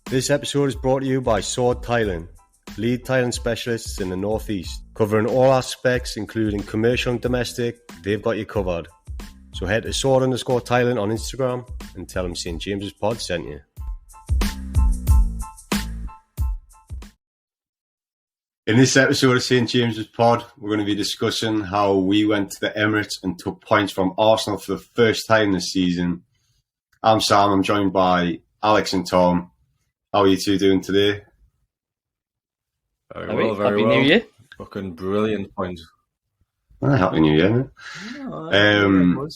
This episode is brought to you by Sword Tiling, lead tiling specialists in the Northeast, covering all aspects including commercial and domestic. They've got you covered. So head to sword_tiling on Instagram and tell them St. James's Pod sent you. In this episode of St. James's Pod, we're going to be discussing how we went to the Emirates and took points from Arsenal for the first time this season. I'm Sam, I'm joined by Alex and Tom. How are you two doing today? Very well. Happy New Year. Fucking brilliant point. Happy New Year, man.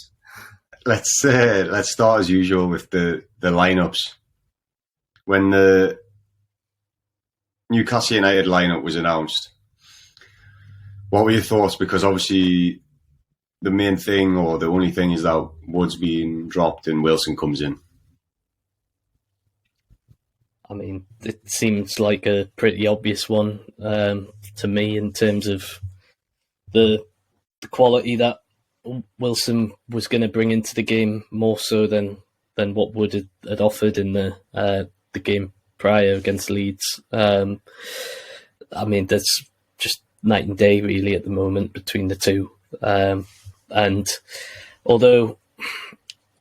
Let's start as usual with the lineups. When the Newcastle United lineup was announced, what were your thoughts? Because obviously the main thing, or the only thing, is that Wood's being dropped and Wilson comes in. I mean, it seems like a pretty obvious one to me in terms of the quality that Wilson was going to bring into the game, more so than what Wood had offered in the game prior against Leeds. I mean, there's just night and day really at the moment between the two. And although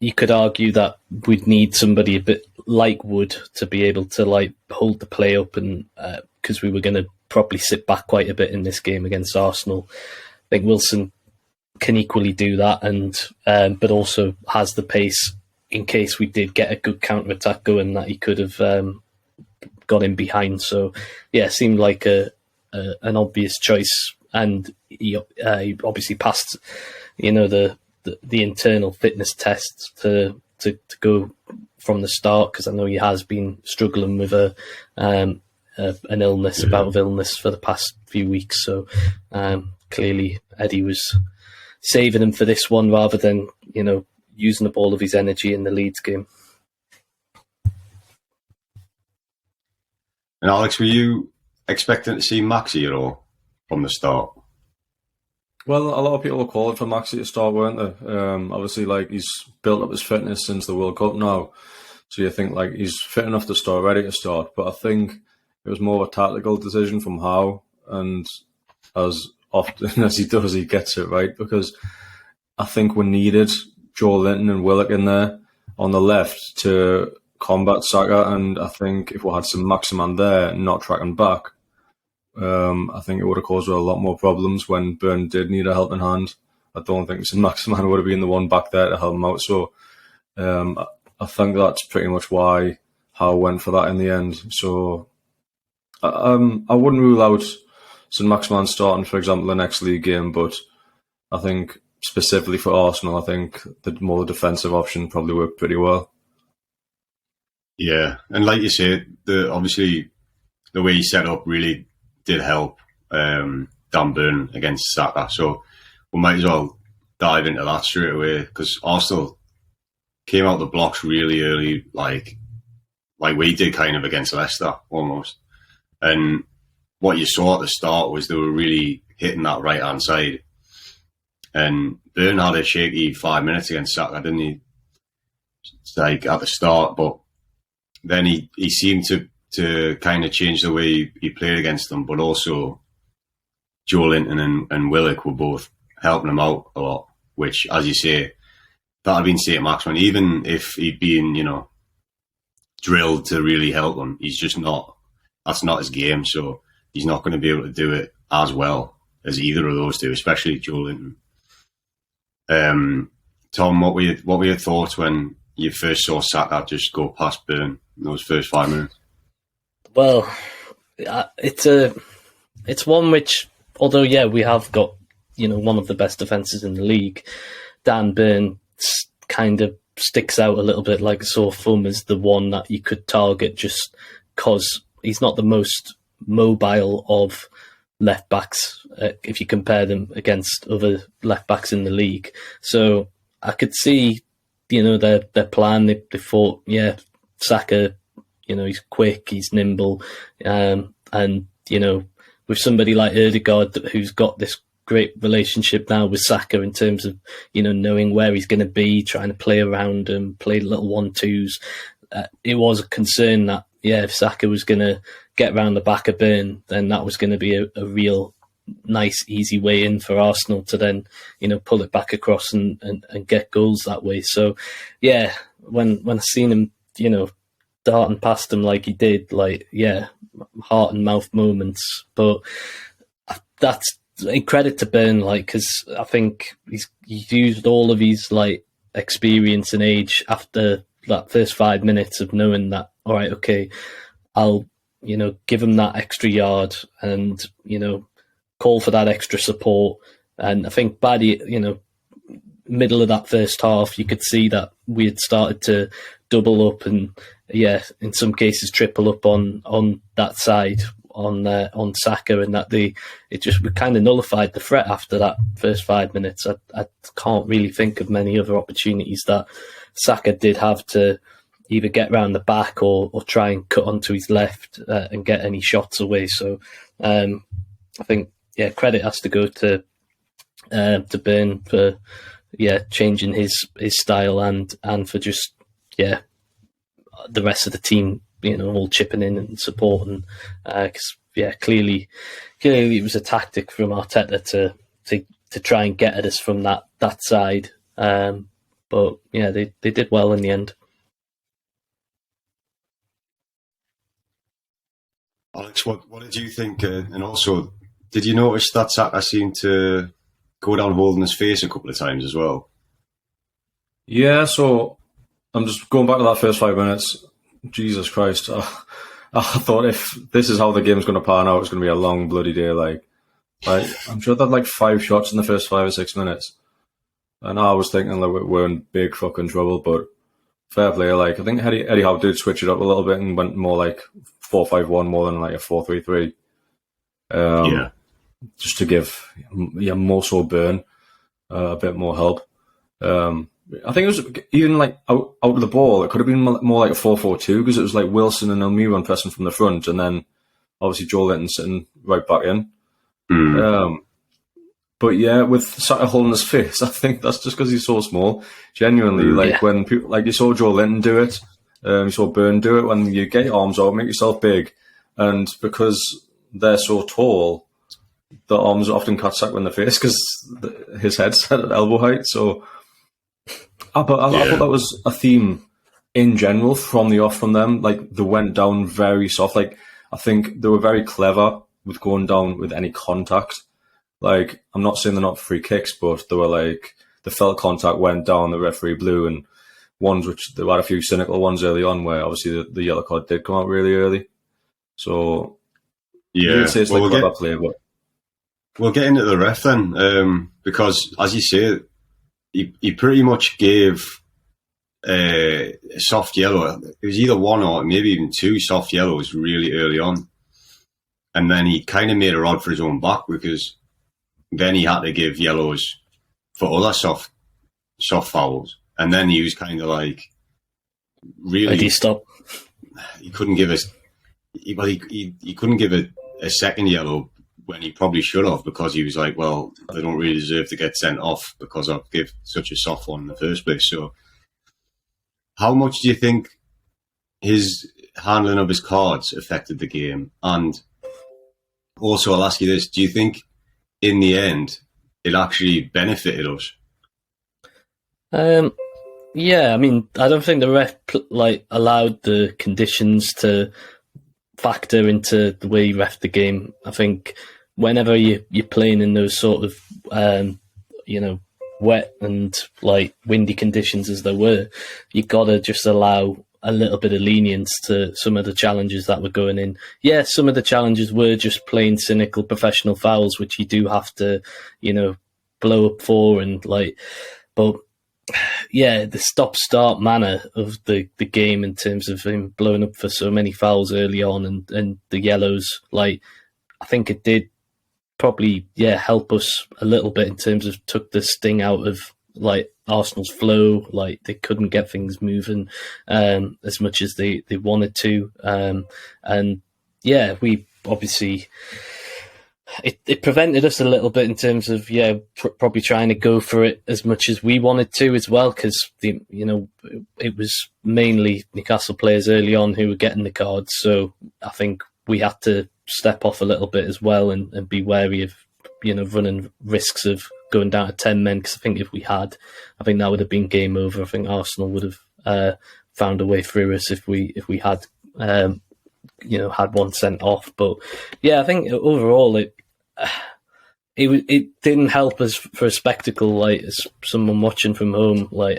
you could argue that we'd need somebody a bit like Wood to be able to like hold the play up, and because we were going to probably sit back quite a bit in this game against Arsenal, I think Wilson can equally do that, and but also has the pace in case we did get a good counter attack going that he could have got in behind. So yeah, it seemed like an obvious choice, and he obviously passed, the internal fitness tests to go from the start, because I know he has been struggling with an illness, a bout of illness for the past few weeks. So clearly Eddie was saving him for this one rather than using up all of his energy in the Leeds game. And Alex, were you expecting to see Maxi at all from the start? Well, a lot of people are calling for Maxi to start, weren't they? Obviously, he's built up his fitness since the World Cup now, so you think he's fit enough to start, ready to start. But I think it was more of a tactical decision from Howe, and as often as he does, he gets it right, because I think we needed Joe Linton and Willock in there on the left to combat Saka, and I think if we had some Maximan there not tracking back, I think it would have caused a lot more problems when Burn did need a helping hand. I don't think St. Maximan would have been the one back there to help him out. So I think that's pretty much why Howe went for that in the end. So I wouldn't rule out St. Maximan starting, for example, the next league game, but I think specifically for Arsenal, I think the more defensive option probably worked pretty well. Yeah, and like you said, obviously the way he set up really did help Dan Burn against Saka. So we might as well dive into that straight away, because Arsenal came out the blocks really early, like we did kind of against Leicester almost. And what you saw at the start was they were really hitting that right-hand side. And Burn had a shaky 5 minutes against Saka, didn't he? At the start, but then he seemed to kind of change the way he played against them, but also Joe Linton and Willock were both helping him out a lot, which, as you say, that had been St. Maximin. Even if he'd been, drilled to really help him, he's just not, that's not his game, so he's not going to be able to do it as well as either of those two, especially Joe Linton. Tom, what were your thoughts when you first saw Saka just go past Burn in those first 5 minutes? Well, it's one which, although we have got one of the best defences in the league, Dan Burn kind of sticks out a little bit like a sore thumb as the one that you could target, just because he's not the most mobile of left backs if you compare them against other left backs in the league. So I could see their plan. They thought, Saka, he's quick, he's nimble, and with somebody like Ødegaard who's got this great relationship now with Saka in terms of knowing where he's going to be, trying to play around him, play little 1-2s. It was a concern that if Saka was going to get round the back of Burn, then that was going to be a real nice, easy way in for Arsenal to then, pull it back across and get goals that way. So, yeah, when I seen him, darting past him like he did, heart and mouth moments. But that's a credit to Burn, because I think he's used all of his experience and age after that first 5 minutes of knowing that, all right, okay, I'll give him that extra yard and call for that extra support. And I think by the middle of that first half, you could see that we had started to double up and in some cases triple up on that side on Saka, and that we kind of nullified the threat after that first 5 minutes. I can't really think of many other opportunities that Saka did have to either get round the back or try and cut onto his left and get any shots away. So I think credit has to go to Burn for changing his style and for just the rest of the team all chipping in and supporting, because clearly it was a tactic from Arteta to try and get at us from that side, but they did well in the end. Alex, what did you think? And also, did you notice that Saka seemed to go down holding his face a couple of times as well? Yeah, so I'm just going back to that first 5 minutes. Jesus Christ. I thought if this is how the game's going to pan out, it's going to be a long bloody day. I'm sure they had 5 shots in the first 5 or 6 minutes. And I was thinking we're in big fucking trouble, but fair play. I think Eddie Howe did switch it up a little bit and went more 4-5-1 more than a 4-3-3. Just to give more so Burn a bit more help. I think it was even out of the ball. It could have been more like a 4-4-2 because it was Wilson and Almiron pressing from the front, and then obviously Joe Linton sitting right back in. But with Saka holding his face, I think that's just because he's so small. Genuinely, when people you saw Joe Linton do it, you saw Burn do it. When you get your arms out, make yourself big, and because they're so tall, the arms often catch Saka in the face because his head's at elbow height. So. I thought that was a theme in general from the off from them. They went down very soft. I think they were very clever with going down with any contact. I'm not saying they're not free kicks, but they were the felt contact went down, the referee blew, and ones which there were a few cynical ones early on where obviously the yellow card did come out really early. So I'd say it's clever play, but we'll get into the ref then, because as you say, he pretty much gave a soft yellow. It was either one or maybe even 2 soft yellows really early on. And then he kind of made a rod for his own back because then he had to give yellows for other soft fouls. And then he was kind of really... Did he stop? He couldn't give he couldn't give a second yellow when he probably should have, because he was they don't really deserve to get sent off because I've give such a soft one in the first place. So how much do you think his handling of his cards affected the game? And also, I'll ask you this, do you think in the end it actually benefited us? I mean, I don't think the ref allowed the conditions to factor into the way he ref the game. I think whenever you're playing in those sort of wet and windy conditions as there were, you gotta just allow a little bit of lenience to some of the challenges that were going in. Yeah, some of the challenges were just plain cynical professional fouls, which you do have to, blow up for but the stop-start manner of the game in terms of him blowing up for so many fouls early on and the yellows, I think it did probably help us a little bit in terms of took the sting out of Arsenal's flow. They couldn't get things moving as much as they wanted to, and we obviously it prevented us a little bit in terms of probably trying to go for it as much as we wanted to as well, because it was mainly Newcastle players early on who were getting the cards, so I think we had to step off a little bit as well and be wary of running risks of going down to 10 men, because I think if we had, I think that would have been game over. I think Arsenal would have found a way through us if we had had one sent off. But yeah, I think overall it didn't help us for a spectacle, like as someone watching from home. Like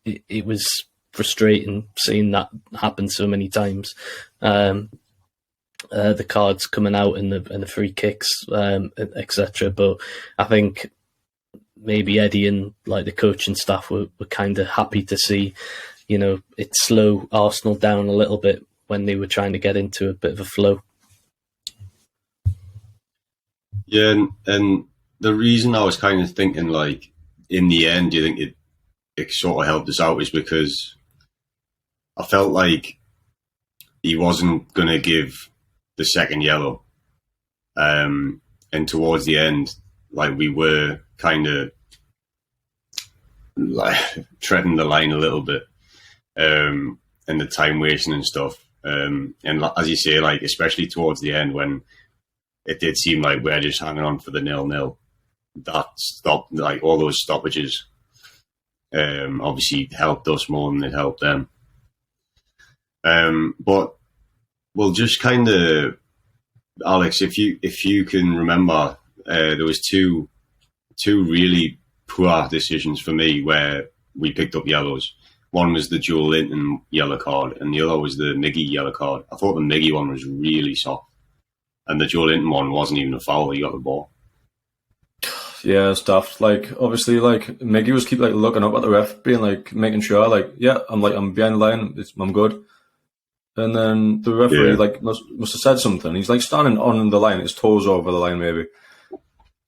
it was frustrating seeing that happen so many times. The cards coming out and the free kicks, etc. But I think maybe Eddie and like the coaching staff were kind of happy to see, it slow Arsenal down a little bit when they were trying to get into a bit of a flow. Yeah, and the reason I was kind of thinking, like, in the end, do you think it sort of helped us out, is because I felt like he wasn't going to give the second yellow. And towards the end, like, we were kind of like treading the line a little bit, and the time wasting and stuff. And as you say, like, especially towards the end when it did seem like we're just hanging on for the 0-0, that stopped, like, all those stoppages obviously helped us more than it helped them. But we'll just kind of, Alex, if you can remember, there was two really poor decisions for me where we picked up yellows. One was the Joe Linton yellow card, and the other was the Miggy yellow card. I thought the Miggy one was really soft, and the Joe Linton one wasn't even a foul. He got the ball. Yeah, stuff. Like, obviously, like, Miggy was keep like looking up at the ref, being like, making sure, like, yeah, I'm behind the line, I'm good. And then the referee must have said something. He's like standing on the line, his toes over the line maybe.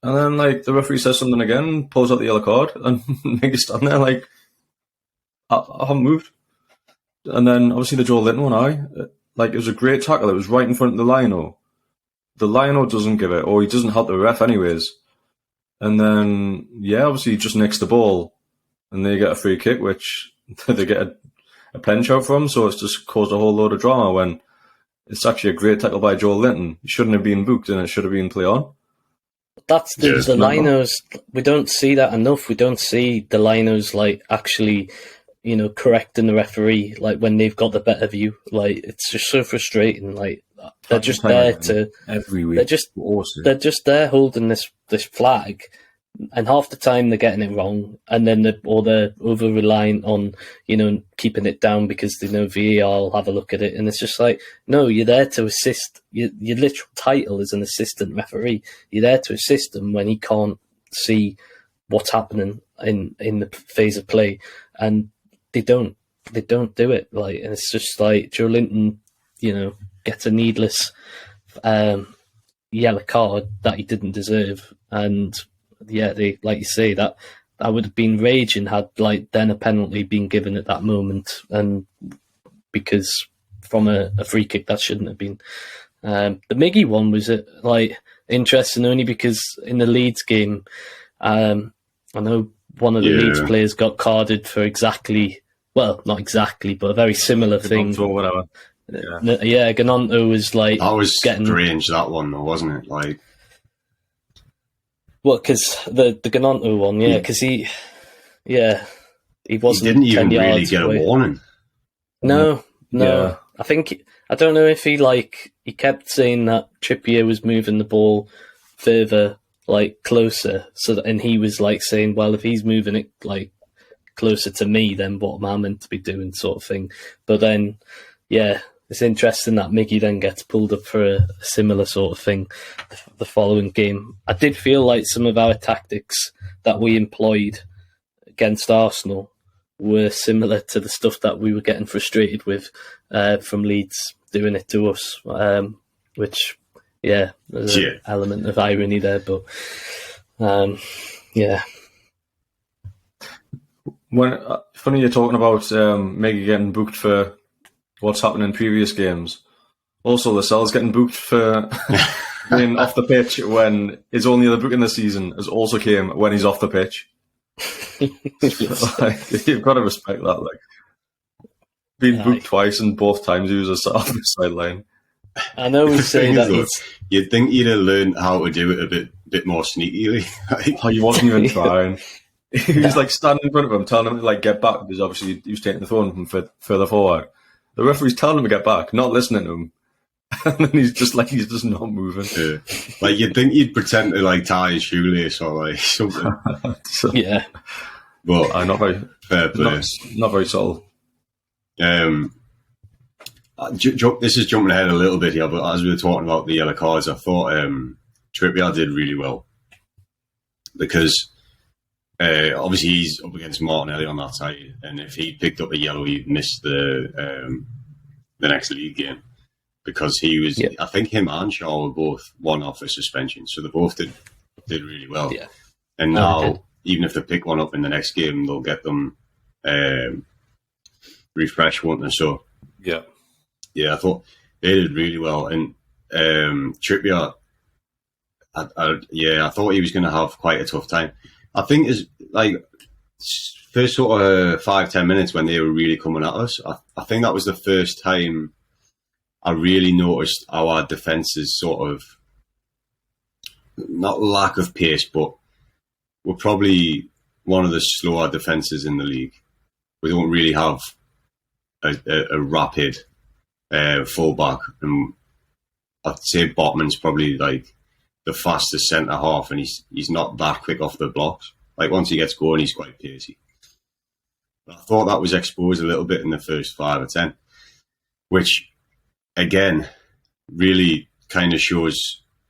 And then like the referee says something again, pulls out the yellow card, and Miggy's standing there like, I haven't moved. And then obviously the Joe Linton one, like, it was a great tackle. It was right in front of the lino. The lino doesn't give it, or he doesn't help the ref anyways. And then obviously he just nicks the ball, and they get a free kick, which they get a pen shot from. So it's just caused a whole load of drama when it's actually a great tackle by Joe Linton. He shouldn't have been booked, and it should have been play on. That's the linos. We don't see that enough. We don't see the linos like actually, correcting the referee, like when they've got the better view. Like, it's just so frustrating. Like, they're just there to every week. They're just there holding this flag, and half the time they're getting it wrong, and then they're over reliant on keeping it down because they know VAR will have a look at it, and it's just like, no, you're there to assist. Your literal title is an assistant referee. You're there to assist him when he can't see what's happening in the phase of play, and they don't do it. Like, and it's just like Joe Linton, gets a needless yellow card that he didn't deserve, and they, like you say, that would have been raging had like then a penalty been given at that moment, and because from a free kick that shouldn't have been. The Miggy one was like interesting only because in the Leeds game, I know one of the Leeds players got carded for not exactly, but a very similar thing. Or whatever. Yeah, Ganonto was like... That was strange, that one, though, wasn't it? Like, well, because the Ganonto one, because he wasn't. He didn't even 10 yards really get away. a warning. No. Yeah. I don't know if he kept saying that Trippier was moving the ball further, like closer, and he was like saying, well, if he's moving it like closer to me, then what am I meant to be doing, sort of thing. But then, it's interesting that Miggy then gets pulled up for a similar sort of thing the following game. I did feel like some of our tactics that we employed against Arsenal were similar to the stuff that we were getting frustrated with from Leeds doing it to us, which, there's an element of irony there, but When funny you're talking about Miggy getting booked for what's happened in previous games. Also, Lascelles getting booked for being off the pitch when his only other book in the season has also came when he's off the pitch. Like, you've got to respect that. Like, being booked twice and both times he was sat off the sideline. I know we say that you'd think he'd have learned how to do it a bit more sneakily. He wasn't even trying. He was like standing in front of him, telling him to like get back because obviously he was taking the phone from further forward. The referee's telling him to get back, not listening to him, and then he's just not moving. Yeah. Like you'd think he'd pretend to like tie his shoelace or like something. Yeah, but not very fair play. Not very subtle. This is jumping ahead a little bit here, but as we were talking about the yellow cards, I thought Trippier did really well because obviously he's up against Martinelli on that side, and if he picked up a yellow, he'd miss the next league game because he was. Yeah. I think him and Shaw were both one off a suspension, so they both did really well. Yeah. And now, even if they pick one up in the next game, they'll get them refreshed, won't they? So yeah, I thought they did really well, and Trippier. I thought he was going to have quite a tough time. I think is like first sort of 5-10 minutes when they were really coming at us. I think that was the first time I really noticed our defence's sort of not lack of pace, but we're probably one of the slower defences in the league. We don't really have a rapid fullback, and I'd say Botman's probably like the fastest centre half, and he's not that quick off the blocks. Like once he gets going, he's quite pacey. But I thought that was exposed a little bit in the first 5 or 10, which again really kind of shows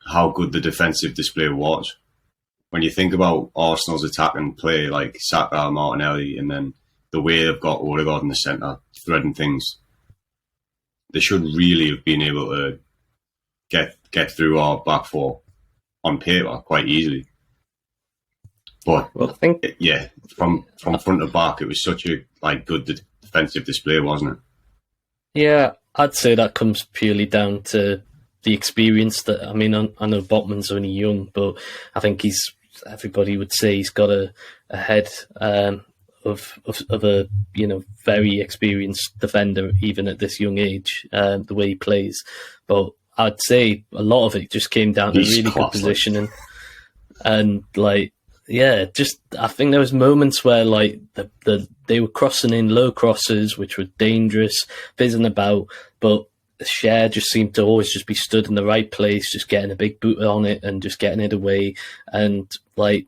how good the defensive display was. When you think about Arsenal's attacking play, like Saka, Martinelli, and then the way they've got Odegaard in the centre threading things, they should really have been able to get through our back four on paper quite easily. But I think, from front to back, it was such a good defensive display, wasn't it? Yeah, I'd say that comes purely down to the experience. That I know Botman's only young, but I think everybody would say he's got a head of a very experienced defender, even at this young age, the way he plays. But I'd say a lot of it just came down to really good positioning, and I think there was moments where they were crossing in low crosses, which were dangerous, fizzing about, but Cher just seemed to always just be stood in the right place, just getting a big boot on it and just getting it away, and it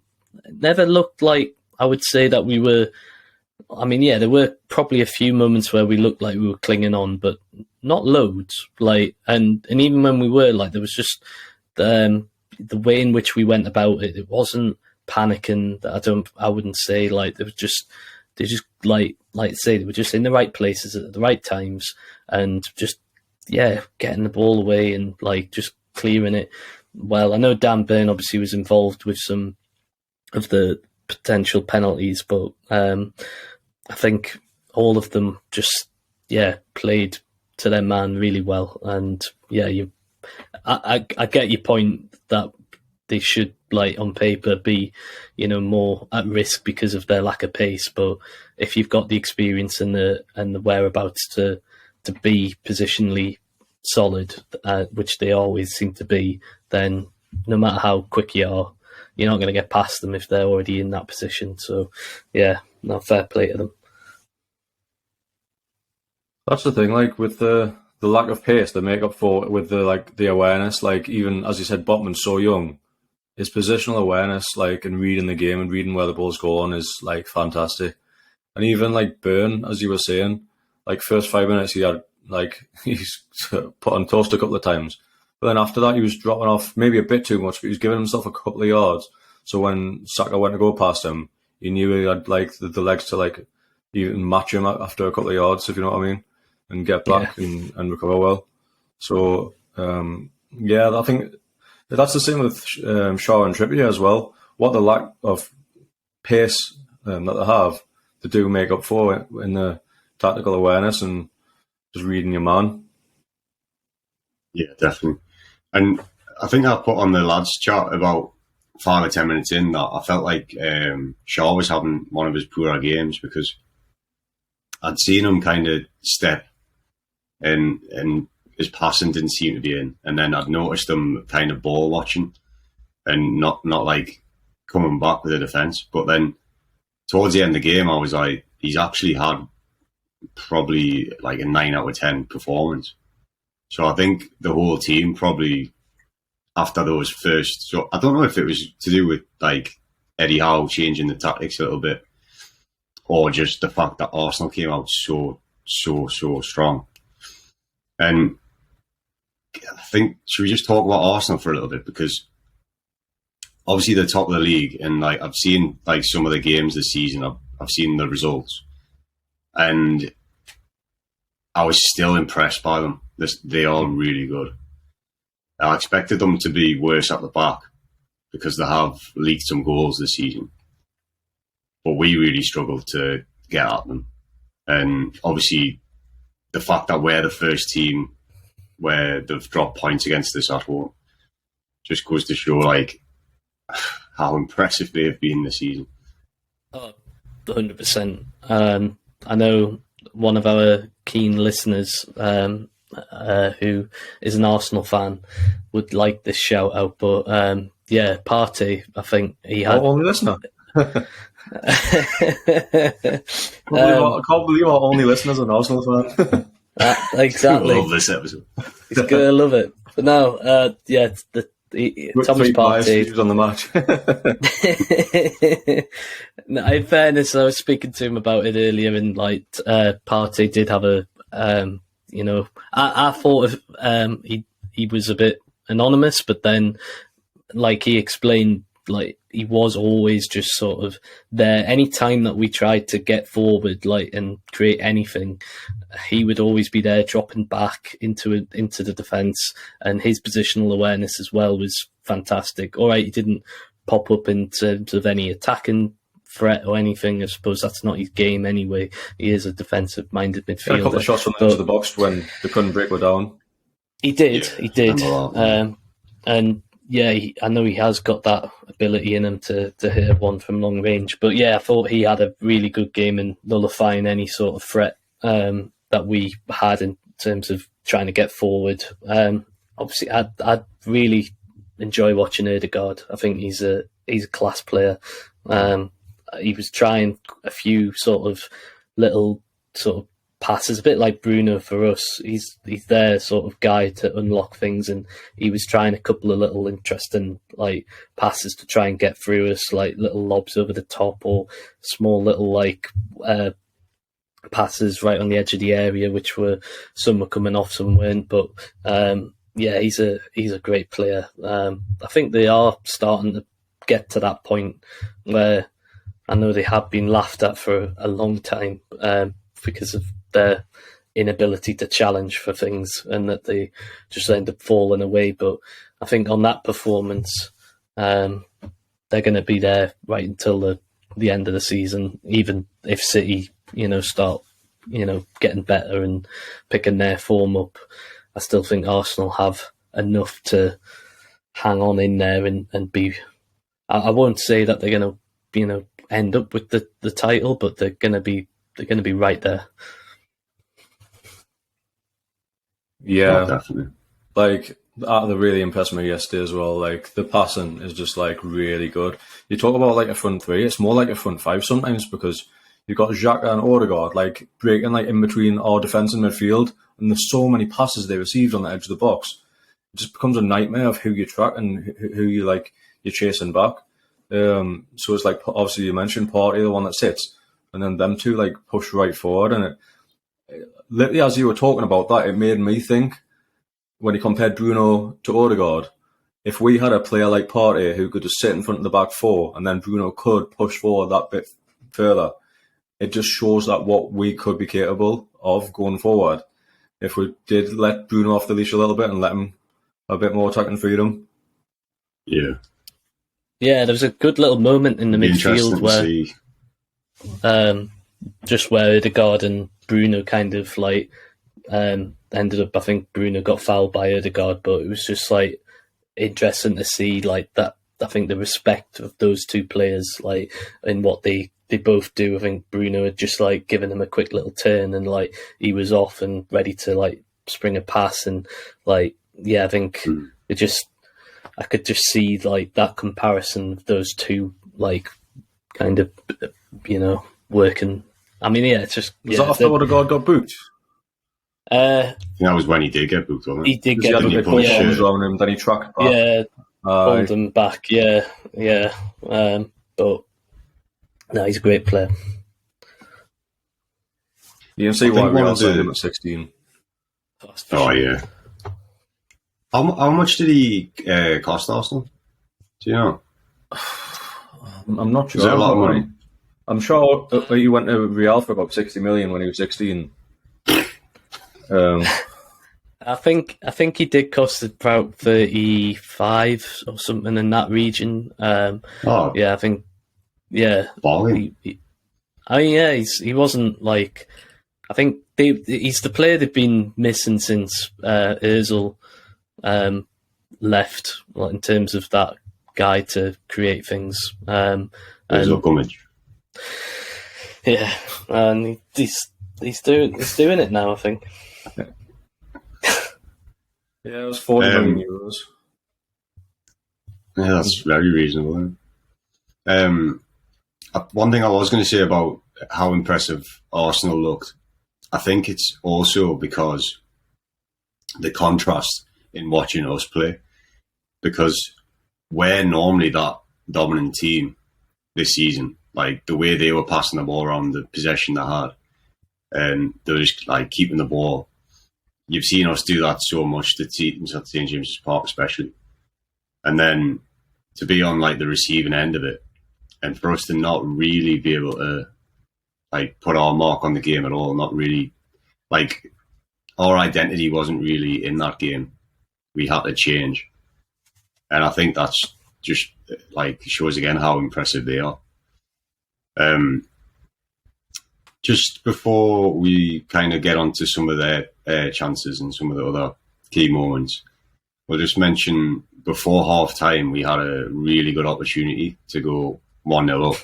never looked like I would say that we were. There were probably a few moments where we looked like we were clinging on, but not loads. And even when we were, there was just the way in which we went about it. It wasn't panicking. I wouldn't say they were just they were just in the right places at the right times and just getting the ball away and just clearing it. Well, I know Dan Burn obviously was involved with some of the potential penalties, but I think all of them just played to their man really well. And I get your point that they should on paper be more at risk because of their lack of pace, but if you've got the experience and the whereabouts to be positionally solid, which they always seem to be, then no matter how quick you are, you're not going to get past them if they're already in that position. So fair play to them. That's the thing, with the lack of pace, they make up for it with the awareness. Even as you said, Botman's so young, his positional awareness, and reading the game and reading where the ball's going is fantastic. And even Burn, as you were saying, first 5 minutes he had he's put on toast a couple of times, but then after that he was dropping off maybe a bit too much, but he was giving himself a couple of yards. So when Saka went to go past him, he knew he had the legs to even match him after a couple of yards, if you know what I mean, and get back and recover well. So I think that's the same with Shaw and Trippier as well. What the lack of pace that they have, they do make up for in the tactical awareness and just reading your man. Yeah, definitely. And I think I put on the lads chat about 5 or 10 minutes in that I felt like Shaw was having one of his poorer games because I'd seen him kind of step in and his passing didn't seem to be in, and then I'd noticed him kind of ball watching and not like coming back with the defence. But then towards the end of the game, I was like, he's actually had probably like a 9 out of 10 performance. So I think the whole team probably after those first, so I don't know if it was to do with like Eddie Howe changing the tactics a little bit, or just the fact that Arsenal came out so strong. And I think, should we just talk about Arsenal for a little bit, because obviously they're top of the league, and like I've seen like some of the games this season, I've seen the results, and I was still impressed by them. They are really good. I expected them to be worse at the back because they have leaked some goals this season, but we really struggled to get at them. And obviously the fact that we're the first team where they've dropped points against us at home just goes to show like how impressive they have been this season. 100%. I know one of our keen listeners who is an Arsenal fan would like this shout out, but yeah, Partey, I think he had only listener. I can't believe our only listener's an Arsenal fan. Exactly. I love this episode. He's gonna love it. But no, yeah, Thomas Partey. He was on the match. No, in fairness, I was speaking to him about it earlier, and like Partey did have a, I thought he was a bit anonymous, but then like he explained, like he was always just sort of there. Any time that we tried to get forward, like and create anything, he would always be there, dropping back into the defence, and his positional awareness as well was fantastic. All right, he didn't pop up in terms of any attacking threat or anything. I suppose that's not his game anyway. He is a defensive-minded midfielder. Got a couple of shots from the edge of the box when they couldn't break her down. He did. And yeah, I know he has got that ability in him to hit one from long range. But yeah, I thought he had a really good game in nullifying any sort of threat that we had in terms of trying to get forward. Obviously, I'd really enjoy watching Ødegaard. I think he's a class player. He was trying a few sort of little sort of passes, a bit like Bruno for us. He's their sort of guy to unlock things, and he was trying a couple of little interesting like passes to try and get through us, like little lobs over the top or small little like passes right on the edge of the area, which some were coming off, some weren't. But yeah, he's a great player. I think they are starting to get to that point where I know they have been laughed at for a long time because of their inability to challenge for things, and that they just end up falling away. But I think on that performance, they're going to be there right until the end of the season, even if City, start, getting better and picking their form up. I still think Arsenal have enough to hang on in there and be. I won't say that they're going to, end up with the title, but they're going to be right there. Yeah, definitely. Like they really impressed me yesterday as well. Like the passing is just like really good. You talk about like a front three, it's more like a front five sometimes, because you've got Xhaka and Ødegaard like breaking like in between our defence and midfield, and there's so many passes they received on the edge of the box. It just becomes a nightmare of who you track and who you're chasing back. So it's like, obviously you mentioned Partey, the one that sits, and then them two like push right forward, and it literally, as you were talking about that, it made me think, when you compared Bruno to Ødegaard, if we had a player like Partey who could just sit in front of the back four, and then Bruno could push forward that bit further, it just shows that what we could be capable of going forward if we did let Bruno off the leash a little bit and let him have a bit more attacking freedom. Yeah. Yeah, there was a good little moment in the midfield where just where Ødegaard and Bruno kind of like ended up, I think Bruno got fouled by Ødegaard, but it was just like interesting to see like that. I think the respect of those two players, like in what they both do. I think Bruno had just like given him a quick little turn, and like he was off and ready to like spring a pass, and like I think it just I could just see like that comparison of those two like kind of working. I mean, it's just was that after Odegaard got booked? That was when he did get booked, wasn't it? He did He get had a big booked. arms around him, then he tracked back. Yeah, pulled him back. Yeah. But no, he's a great player. You can see why Real signed him at 16. Oh yeah. How much did he cost Arsenal? Do you know? I'm not sure. Is it a lot of money? I'm sure he went to Real for about 60 million when he was 16. I think he did cost about 35 or something in that region. I think Balling. He wasn't like. I think he's the player they've been missing since Özil left, in terms of that guy to create things. Özil Gummidge. Yeah, and he's doing it now, I think. Yeah, it was 40 million euros. Yeah, that's very reasonable. One thing I was going to say about how impressive Arsenal looked, I think it's also because the contrast in watching us play, because we're normally that dominant team this season. Like the way they were passing the ball around, the possession they had, and they were just like keeping the ball. You've seen us do that so much to St James's Park, especially, and then to be on like the receiving end of it, and for us to not really be able to like put our mark on the game at all, not really, like our identity wasn't really in that game. We had to change, and I think that's just like shows again how impressive they are. Just before we kind of get onto some of their chances and some of the other key moments, we'll just mention before half time we had a really good opportunity to go 1-0 up.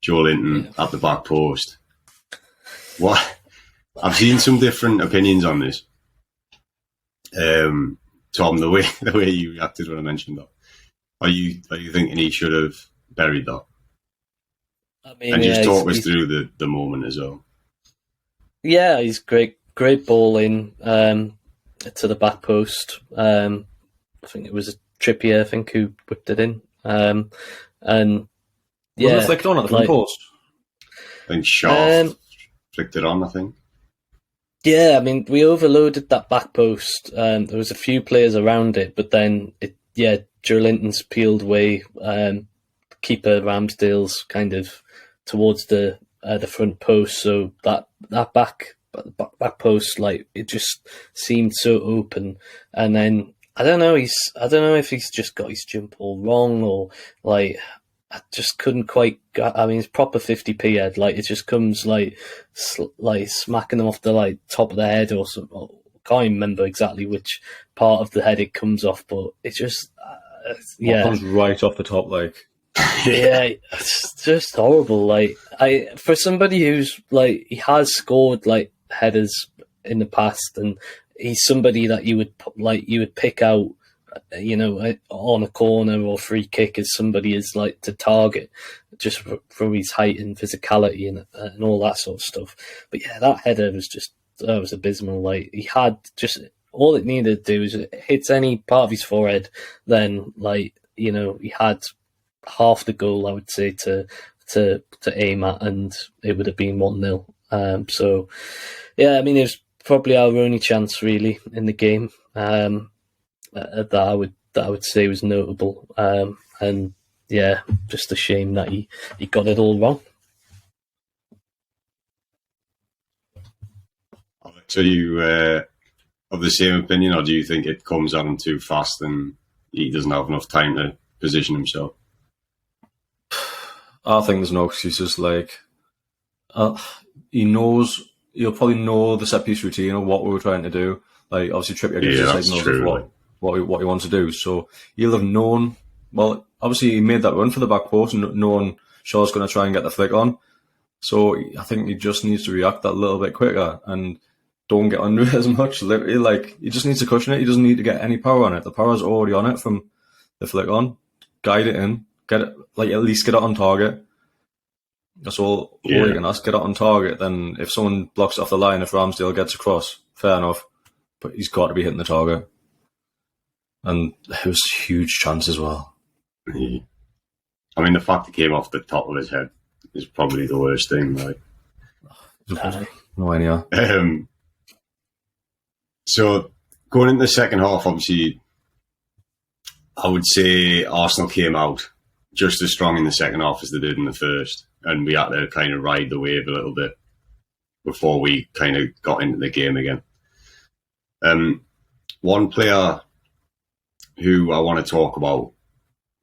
Joe Linton at the back post. What? I've seen some different opinions on this. Tom, the way you reacted when I mentioned that, are you thinking he should have buried that? I mean, and just talk us through the moment as well. Yeah, he's great ball in to the back post. I think it was Trippier, who whipped it in. And yeah, was it flicked on at the front post? I think Shaw flicked it on, I think. Yeah, I mean, we overloaded that back post. There was a few players around it, but then Joe Linton's peeled away. Keeper Ramsdale's kind of towards the front post, so that back post, like, it just seemed so open. And then I don't know if he's just got his jump all wrong, or like I just couldn't quite. I mean, it's proper 50p head. Like it just comes like smacking them off the like top of the head or something. I can't even remember exactly which part of the head it comes off, but it just it comes right off the top, like. Yeah, it's just horrible. Like for somebody who's like he has scored like headers in the past, and he's somebody that you would pick out, on a corner or free kick as somebody is like to target just for his height and physicality and all that sort of stuff. But yeah, that header was abysmal. Like he had just all it needed to do was hit any part of his forehead, then he had half the goal, I would say, to aim at, and it would have been 1-0. So yeah, I mean, it was probably our only chance really in the game that I would say was notable. And yeah, just a shame that he got it all wrong. So you of the same opinion, or do you think it comes at him too fast and he doesn't have enough time to position himself? I think there's no excuses. Like, he'll probably know the set piece routine of what we were trying to do. Like, obviously, Trippier gives us signals of what he wants to do. So he'll have known. Well, obviously he made that run for the back post, knowing Shaw's going to try and get the flick on. So I think he just needs to react that little bit quicker and don't get under it as much. Literally, like, he just needs to cushion it. He doesn't need to get any power on it. The power's already on it from the flick on. Guide it in. Get it, like, at least get it on target. That's all you can ask. Get it on target. Then if someone blocks it off the line, if Ramsdale gets across, fair enough. But he's got to be hitting the target. And it was a huge chance as well. I mean, the fact it came off the top of his head is probably the worst thing. Like, no idea. So going into the second half, obviously, I would say Arsenal came out just as strong in the second half as they did in the first, and we had to kind of ride the wave a little bit before we kind of got into the game again. One player who I want to talk about,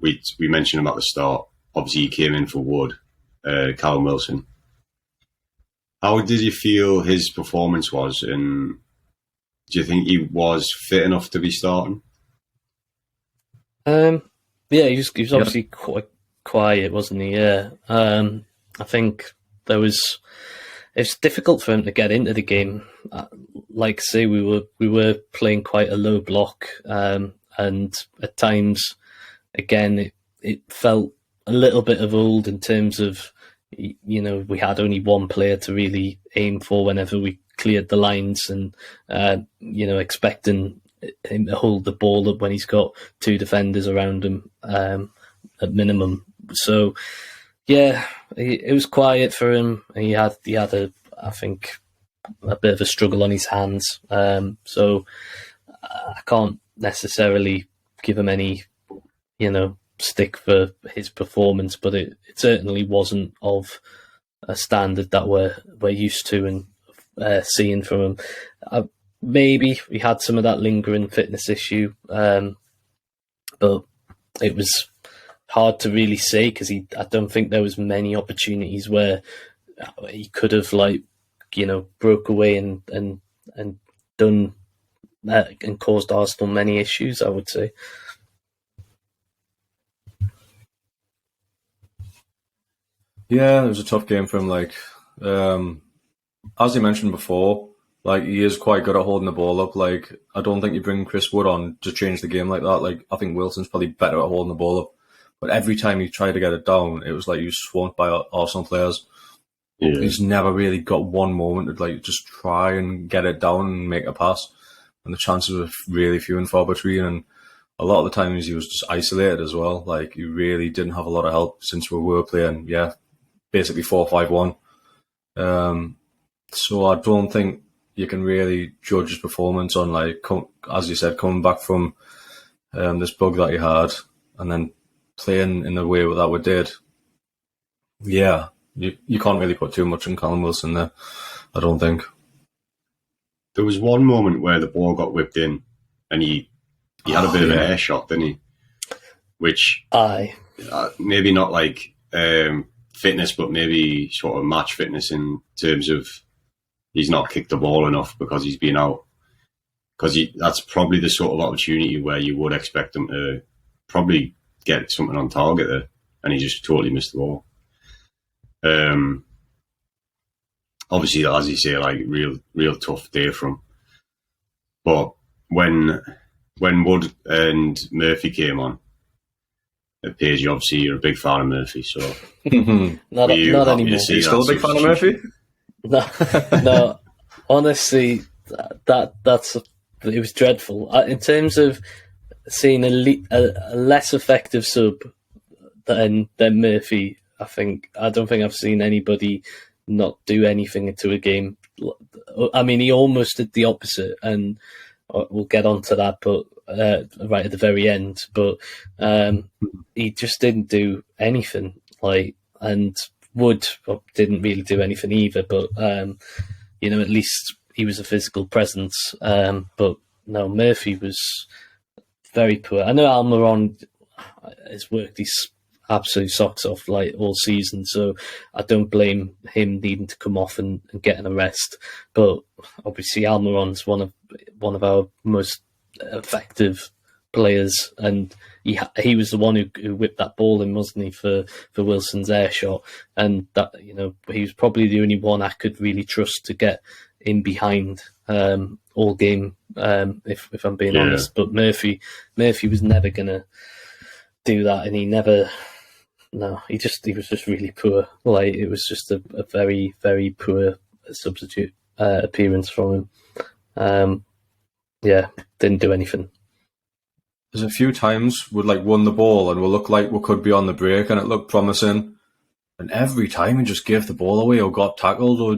we mentioned him at the start. Obviously, he came in for Wood, Callum Wilson. How did you feel his performance was, and do you think he was fit enough to be starting? Yeah, he was obviously quite quiet, wasn't he? Yeah. I think it's difficult for him to get into the game. Like I say, we were playing quite a low block, and at times, again, it felt a little bit of old in terms of, you know, we had only one player to really aim for whenever we cleared the lines, and you know, expecting him to hold the ball up when he's got two defenders around him at minimum. So yeah, it was quiet for him. He had I think a bit of a struggle on his hands. So I can't necessarily give him any, you know, stick for his performance, but it certainly wasn't of a standard that we're used to and seeing from him. Maybe we had some of that lingering fitness issue, but it was hard to really say because I don't think there was many opportunities where he could have, like, you know, broke away and done and caused Arsenal many issues, I would say. Yeah, it was a tough game for him. Like, as you mentioned before, like, he is quite good at holding the ball up. Like, I don't think you bring Chris Wood on to change the game like that. Like, I think Wilson's probably better at holding the ball up. But every time he tried to get it down, it was like he was swamped by Arsenal players. Yeah. He's never really got one moment to, like, just try and get it down and make a pass. And the chances were really few and far between. And a lot of the times he was just isolated as well. Like, he really didn't have a lot of help since we were playing, basically 4-5-1. So I don't think you can really judge his performance on, like, as you said, coming back from this bug that he had and then playing in the way that we did. Yeah, you can't really put too much on Callum Wilson there, I don't think. There was one moment where the ball got whipped in and he had a bit of an air shot, didn't he? Which, maybe not like fitness, but maybe sort of match fitness in terms of he's not kicked the ball enough because he's been out. Because that's probably the sort of opportunity where you would expect him to probably get something on target there, and he just totally missed the ball. Obviously, as you say, like, real tough day for him. But when Wood and Murphy came on, it appears you obviously you're a big fan of Murphy, so not anymore. Are you still a big fan of Murphy? No, honestly, that's it was dreadful. In terms of seeing a less effective sub than Murphy, I don't think I've seen anybody not do anything into a game. I mean, he almost did the opposite, and we'll get onto that, but right at the very end. But he just didn't do anything. Like, and Wood didn't really do anything either. But you know, at least he was a physical presence. But no, Murphy was very poor. I know Almiron has worked his absolute socks off, like, all season, so I don't blame him needing to come off and get an arrest. But obviously Almiron's one of our most effective players, and he was the one who whipped that ball in, wasn't he, for Wilson's air shot, and that, you know, he was probably the only one I could really trust to get in behind all game, if I'm being honest. But Murphy was never gonna do that, and he was just really poor. Like, it was just a very, very poor substitute appearance from him. Didn't do anything. There's a few times we'd like won the ball and we'll look like we could be on the break and it looked promising, and every time he just gave the ball away or got tackled, or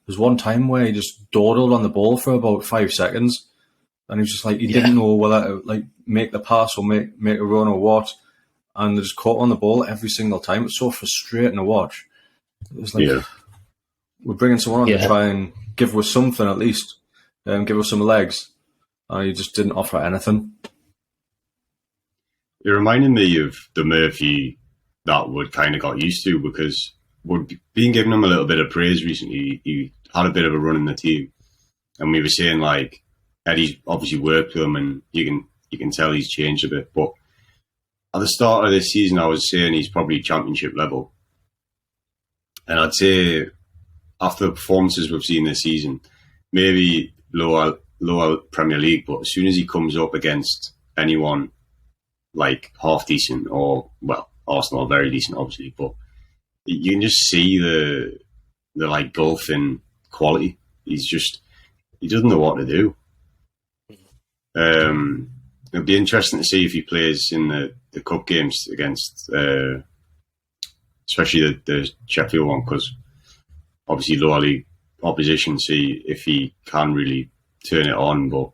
there's one time where he just dawdled on the ball for about 5 seconds, and he was just like, he didn't know whether to like make the pass or make a run or what, and they just caught on the ball every single time. It's so frustrating to watch. It was like, we're bringing someone on to try and give us something at least, give us some legs, and he just didn't offer anything. It reminded me of the Murphy that we'd kind of got used to, because we'd been giving him a little bit of praise recently. He had a bit of a run in the team, and we were saying like Eddie's obviously worked with him, and you can tell he's changed a bit. But at the start of this season, I was saying he's probably championship level, and I'd say after the performances we've seen this season, maybe lower Premier League. But as soon as he comes up against anyone like half decent, or well, Arsenal are very decent obviously, but you can just see the like gulf in quality. He doesn't know what to do. It'll be interesting to see if he plays in the cup games against especially the Sheffield one, because obviously lower league opposition, see if he can really turn it on. But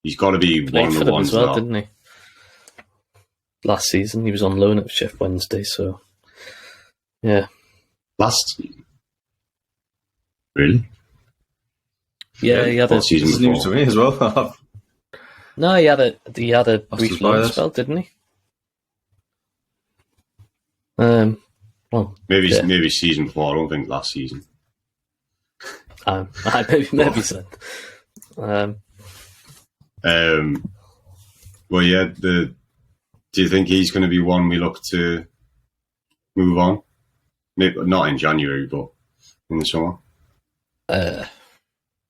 he's got to be one of the ones as well, didn't he? Last season, he was on loan at Sheffield Wednesday, so yeah. Last season? Really? Yeah, he had a season before. News to me as well. No, he had a brief loan spell, didn't he? Well, maybe season before. I don't think last season. Maybe so. Well, yeah. Do you think he's going to be one we look to move on? Maybe not in January, but in the summer.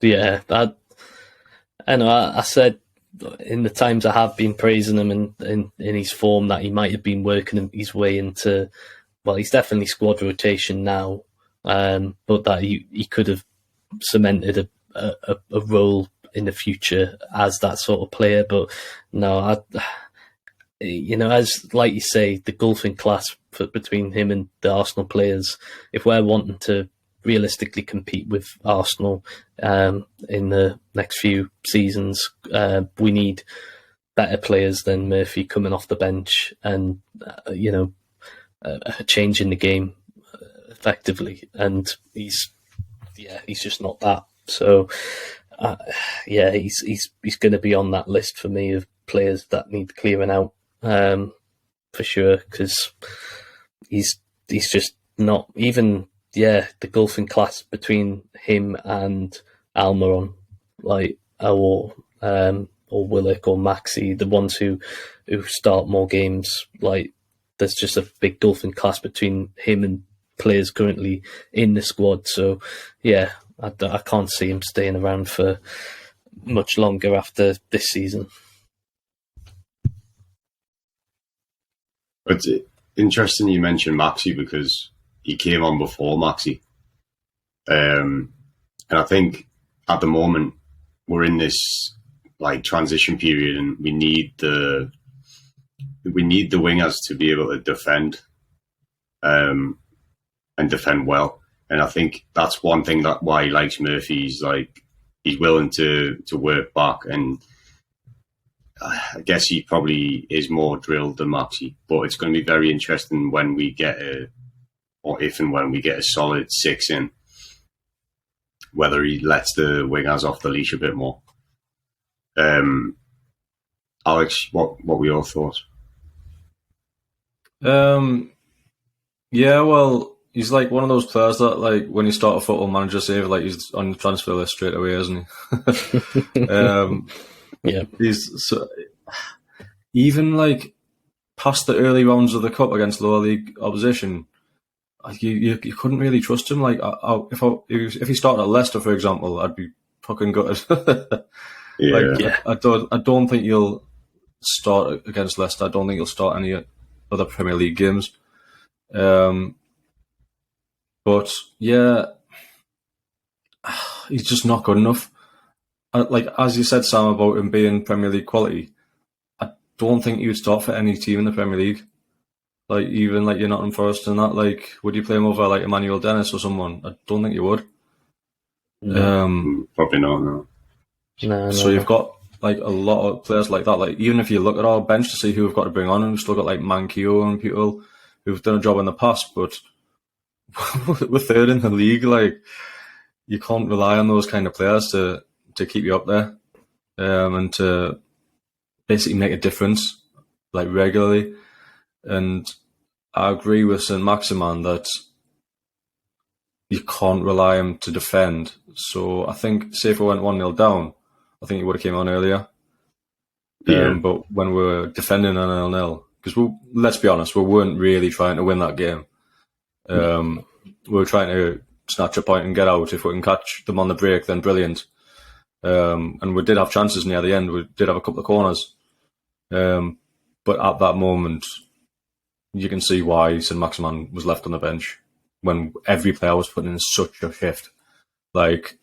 Yeah, I know. I said in the times I have been praising him in his form that he might have been working his way into. Well, he's definitely squad rotation now, but that he could have cemented a role in the future as that sort of player. But no, as like you say, the gulf in class between him and the Arsenal players, if we're wanting to realistically compete with Arsenal in the next few seasons, we need better players than Murphy coming off the bench and changing the game effectively. And he's just not that. So he's going to be on that list for me of players that need clearing out. For sure, because he's just not even the gulf in class between him and Almiron, like or Willock or Maxi, the ones who start more games. Like, there's just a big gulf in class between him and players currently in the squad. So yeah, I can't see him staying around for much longer after this season. It's interesting you mentioned Maxi, because he came on before Maxi. And I think at the moment we're in this like transition period, and we need the wingers to be able to defend and defend well. And I think that's one thing that why he likes Murphy. He's willing to work back, and I guess he probably is more drilled than Maxi. But it's going to be very interesting when we get if and when we get a solid 6 in, whether he lets the wingers off the leash a bit more. Alex, what were your thoughts? Yeah, well, he's like one of those players that, like, when you start a Football Manager save, like, he's on the transfer list straight away, isn't he? Yeah, even like past the early rounds of the cup against lower league opposition, you couldn't really trust him. Like if he started at Leicester, for example, I'd be fucking gutted. I don't think you'll start against Leicester. I don't think you'll start any other Premier League games. But yeah, he's just not good enough. Like as you said, Sam, about him being Premier League quality, I don't think he would start for any team in the Premier League. Like even like you're Nottingham Forest and that. Like, would you play him over like Emmanuel Dennis or someone? I don't think you would. No. Probably not. No. So you've got like a lot of players like that. Like even if you look at our bench to see who we've got to bring on, and we've still got like Mankio and people who've done a job in the past, but we're third in the league. Like you can't rely on those kind of players to keep you up there, and to basically make a difference like regularly. And I agree with St. Maximan that you can't rely on him to defend. So I think, say if we went 1-0 down, I think he would have came on earlier. But when we were defending on 0-0, because let's be honest, we weren't really trying to win that game. We were trying to snatch a point and get out. If we can catch them on the break, then brilliant. And we did have chances near the end. We did have a couple of corners. But at that moment, you can see why St. Maximan was left on the bench when every player was putting in such a shift. Like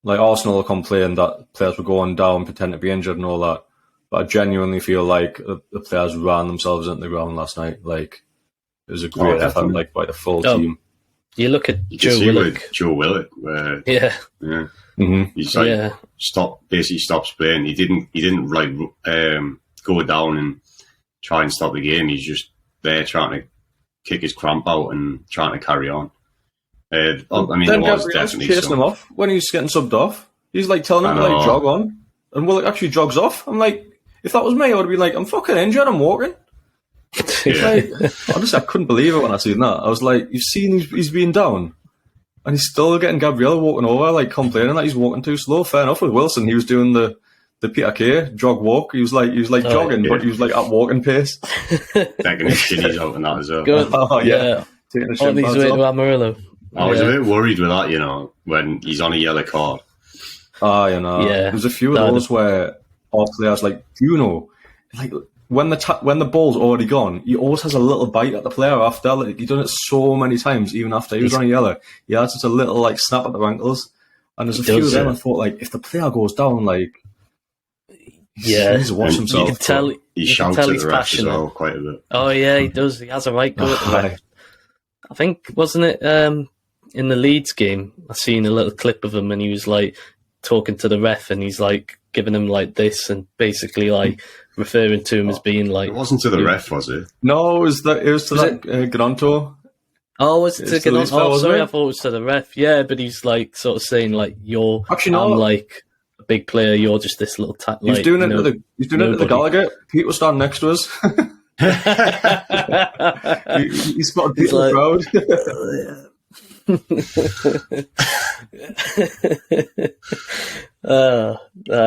Arsenal complained that players were going down, pretend to be injured and all that. But I genuinely feel like the players ran themselves into the ground last night. Like it was a great effort, like by the full team. You look at Joe Willock. Yeah. Mm-hmm. He's like basically stops playing. He didn't like go down and try and stop the game. He's just there trying to kick his cramp out and trying to carry on. I mean, then there was Gabriel's definitely chasing him off when he's getting subbed off. He's like telling him to like jog on, and Willock actually jogs off. I'm like, if that was me, I would be like, I'm fucking injured. I'm walking. Like, honestly, I couldn't believe it when I seen that. I was like, you've seen he's been down, and he's still getting Gabriel walking over, like complaining that he's walking too slow. Fair enough with Wilson. He was doing the Peter Kay jog walk. He was like jogging, but he was like at walking pace. Taking his shinies out and that as well. Good. Yeah. On his way to Amarillo. I was a bit worried with that, when he's on a yellow card. Yeah. There's a few of those where our players, like Juno, like when the ball's already gone, he always has a little bite at the player after. Like he's done it so many times, even after he was on a yellow. He has just a little like snap at the ankles. And there's a few of them. I thought, like, if the player goes down, like, he needs to watch himself. You can tell. He shouts at the ref as well quite a bit. Oh yeah, he does. He has a right go at the ref. I think, wasn't it in the Leeds game? I seen a little clip of him and he was like talking to the ref and he's like giving him like this and basically like referring to him as being like. It wasn't to the ref, was it? No, it was to Granto. Oh, was it to Granto? Oh, sorry, I thought it was to the ref. Yeah, but he's like sort of saying like you're. Actually, no. I'm like a big player. You're just this little. He's doing it to the Gallagher. Pete was standing next to us. he spotted people like, proud.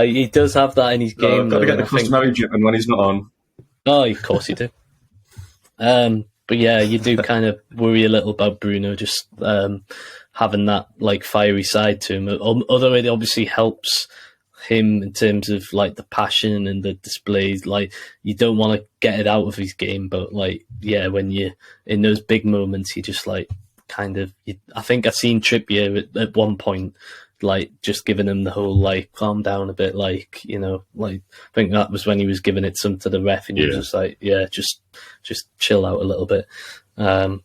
He does have that in his game. Got to get the customary jipping when he's not on. Oh, of course you do. But yeah, you do kind of worry a little about Bruno just having that like fiery side to him. Although it obviously helps him in terms of like the passion and the displays. Like you don't want to get it out of his game, but like when you're in those big moments, you just like kind of. I think I seen Trippier at one point, like just giving him the whole like calm down a bit, like like I think that was when he was giving it some to the ref, and he was just like just chill out a little bit. But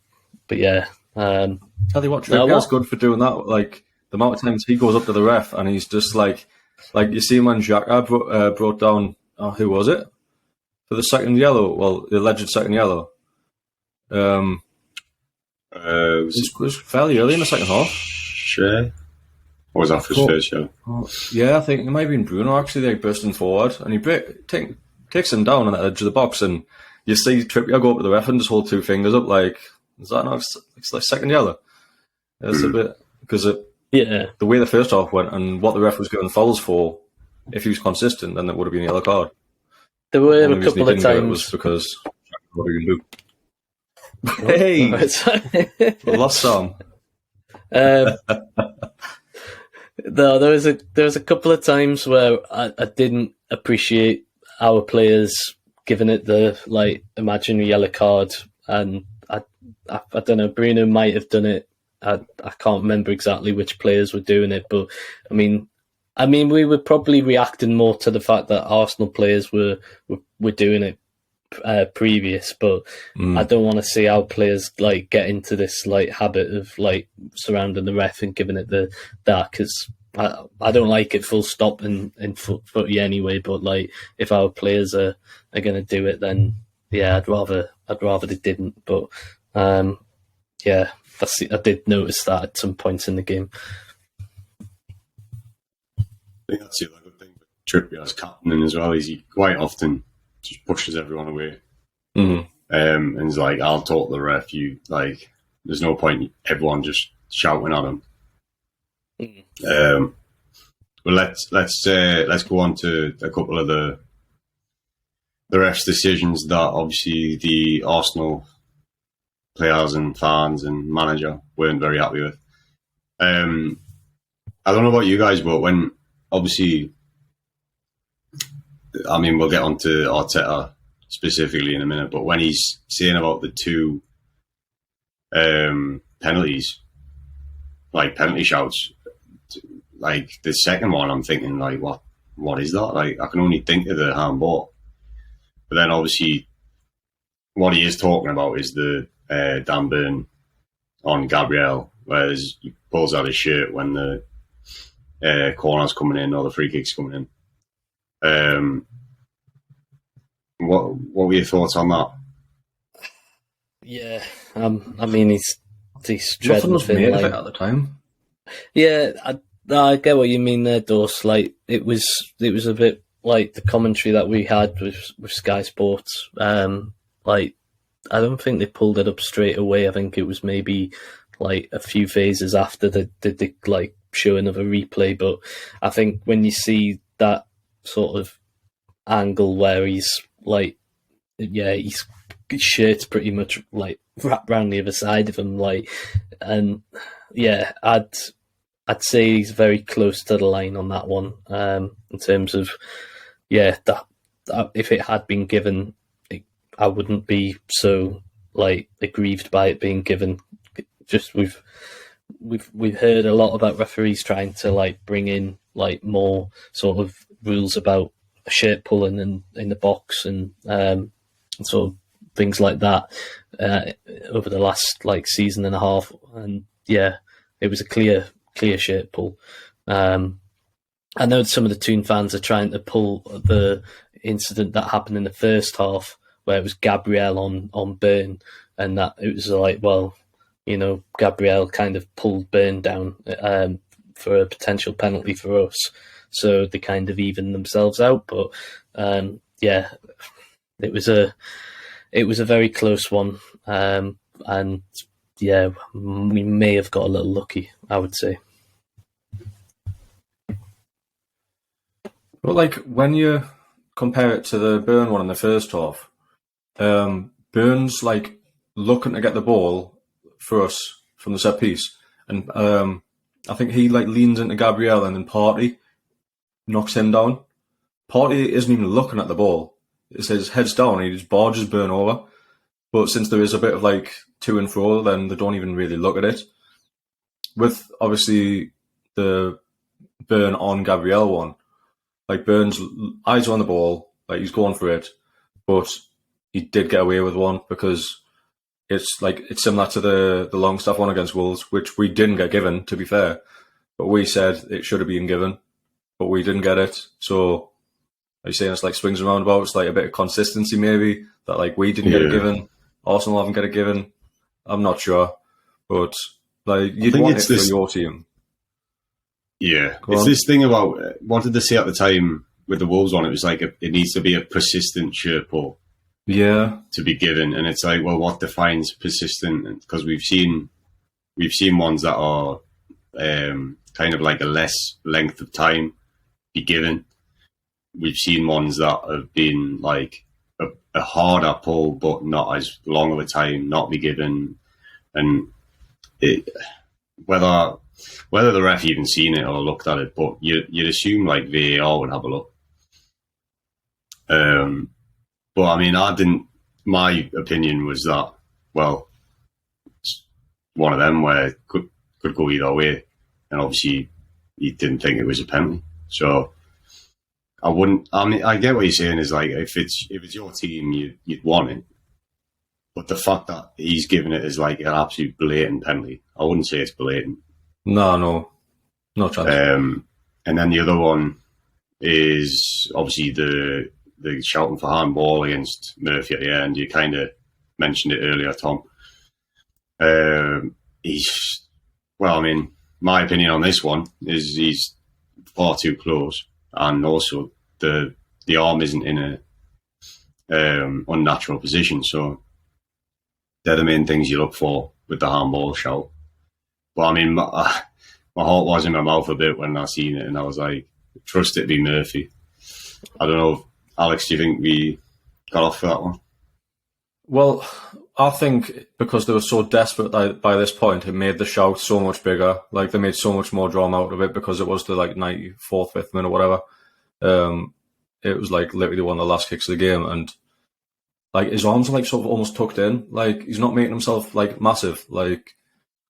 yeah, tell you what, Trippier's good for doing that. Like the amount of times he goes up to the ref and he's just like you see when Xhaka brought down who was it for the second yellow? Well, the alleged second yellow. It was fairly early in the second half. Sure. Or was that for his first show? Yeah, I think it might have been Bruno actually. They bursting forward and he takes him down on the edge of the box, and you see Trippier go up to the ref and just hold two fingers up. Like, is that not? It's like second yellow. It's a bit because the way the first half went and what the ref was giving fouls for. If he was consistent, then it would have been a yellow card. there were One a reason he couple of didn't get it times. was because hey, the lost song. No, there was a couple of times where I didn't appreciate our players giving it the like imaginary yellow card, and I don't know. Bruno might have done it. I can't remember exactly which players were doing it, but I mean, we were probably reacting more to the fact that Arsenal players were doing it previous, but I don't want to see our players like get into this like habit of like surrounding the ref and giving it that, because I don't like it full stop in footy anyway. But like if our players are going to do it, then yeah, I'd rather they didn't. But yeah, I did notice that at some points in the game. I think that's the other good thing with Trippier as captain as well, is he quite often just pushes everyone away. And he's like, I'll talk to the ref. You like, there's no point everyone just shouting at him. But let's go on to a couple of the refs' decisions that obviously the Arsenal players and fans and manager weren't very happy with. I don't know about you guys, but when obviously, I mean, we'll get on to Arteta specifically in a minute, but when he's saying about the two penalties, like penalty shouts, like the second one, I'm thinking like, what is that? Like, I can only think of the handball. But then obviously, what he is talking about is the Dan Burn on Gabriel, where he pulls out his shirt when the corner's coming in or the free kick's coming in. What were your thoughts on that? Yeah, I mean he's Nothing was made like, of it at the time. Yeah, I get what you mean there, Dors. Like it was a bit like the commentary that we had with Sky Sports. Like I don't think they pulled it up straight away. I think it was maybe like a few phases after the like showing of a replay. But I think when you see that sort of angle where he's like, yeah, his shirt's pretty much like wrapped around the other side of him, like, and yeah, I'd say he's very close to the line on that one. In terms of, yeah, that if it had been given, I wouldn't be so like aggrieved by it being given. Just we've heard a lot about referees trying to like bring in like more sort of rules about shirt pulling in the box and sort of things like that over the last like season and a half, and yeah, it was a clear shirt pull. I know some of the Toon fans are trying to pull the incident that happened in the first half where it was Gabriel on Burn, and that it was like, well, you know, Gabriel kind of pulled Burn down for a potential penalty for us, so they kind of evened themselves out. But yeah, it was a very close one, and yeah, we may have got a little lucky, I would say. But like when you compare it to the Burn one in the first half, Burn's like looking to get the ball for us from the set piece, and I think he like leans into Gabriel and then Partey knocks him down. Partey isn't even looking at the ball. It says heads down, he just barges Burn over. But since there is a bit of like to and fro, then they don't even really look at it. With obviously the Burn on Gabriel one, like Burn's eyes are on the ball, like he's going for it, but he did get away with one because it's similar to the Longstaff one against Wolves, which we didn't get given, to be fair, but we said it should have been given, but we didn't get it. So are you saying it's like swings and roundabouts, like a bit of consistency maybe, that like we didn't get it given, Arsenal haven't got it given? I'm not sure, but like you'd want it for your team. Yeah, it's this thing about what did they say at the time with the Wolves one? It was like it needs to be a persistent shirt pull, yeah, to be given, and it's like, well, what defines persistent? Because we've seen ones that are kind of like a less length of time be given. we've seen ones that have been like a harder pull, but not as long of a time, not be given, and whether the ref even seen it or looked at it, but you'd assume like VAR would have a look. But I mean, I didn't. My opinion was that, well, it's one of them where it could go either way, and obviously he didn't think it was a penalty. So I wouldn't. I mean, I get what you're saying. Is like if it's your team, you'd want it. But the fact that he's given it as like an absolute blatant penalty, I wouldn't say it's blatant. No chance. And then the other one is obviously the shouting for handball against Murphy at the end. You kind of mentioned it earlier, Tom. I mean, my opinion on this one is he's far too close, and also the arm isn't in a unnatural position. So they're the main things you look for with the handball shout. But I mean, my heart was in my mouth a bit when I seen it, and I was like, trust it to be Murphy. I don't know, Alex, do you think we got off for that one? Well, I think because they were so desperate by this point, it made the shout so much bigger. Like, they made so much more drama out of it because it was the, like, 94th, 5th minute or whatever. It was, like, literally one of the last kicks of the game. And, like, his arms are, like, sort of almost tucked in. Like, he's not making himself, like, massive. Like,